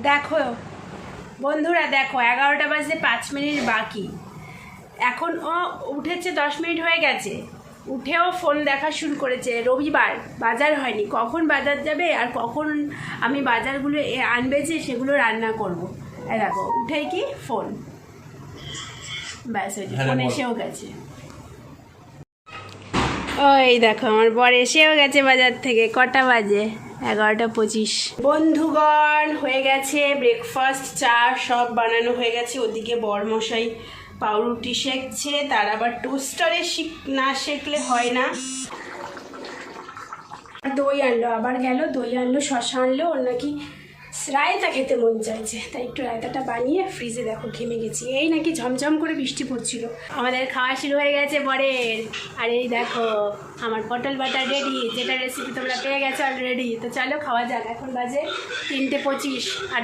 দেখো বন্ধুরা, দেখো 11টা বাজতে 5 মিনিট বাকি। এখন ও উঠেছে, 10 মিনিট হয়ে গেছে, উঠেও ফোন দেখা শুরু করেছে। রবিবার, বাজার হয়নি, কখন বাজার যাবে আর কখন আমি বাজারগুলো আনবে যে সেগুলো রান্না করব। দেখো উঠেই কি ফোন, ব্যাস হয়েছে, ফোন এসেও গেছে। ওই দেখো আমার বর এসেও গেছে বাজার থেকে। কটা বাজে? 11টা 25। বন্ধুগণ, হয়ে গেছে ব্রেকফাস্ট, চা সব বানানো হয়ে গেছে। ওদিকে বরমশাই পাউরুটি সেঁকছে, তার আবার টোস্টারে না সেঁকলে হয় না। দই আনলো, আবার গেল দই আনলো, শশা আনলো। ওর নাকি রায়তা খেতে মন চাইছে, তাই একটু রায়তাটা বানিয়ে ফ্রিজে দেখো ঘেমে গেছি। এই নাকি ঝমঝম করে বৃষ্টি পড়ছিল। আমাদের খাওয়া শুরু হয়ে গেছে বরের। আর এই দেখো আমার পটল বাটা রেডি, যেটা রেসিপি তোমরা পেয়ে গেছো অলরেডি। তো চলো খাওয়া যাক। এখন বাজে 3টে 25। আর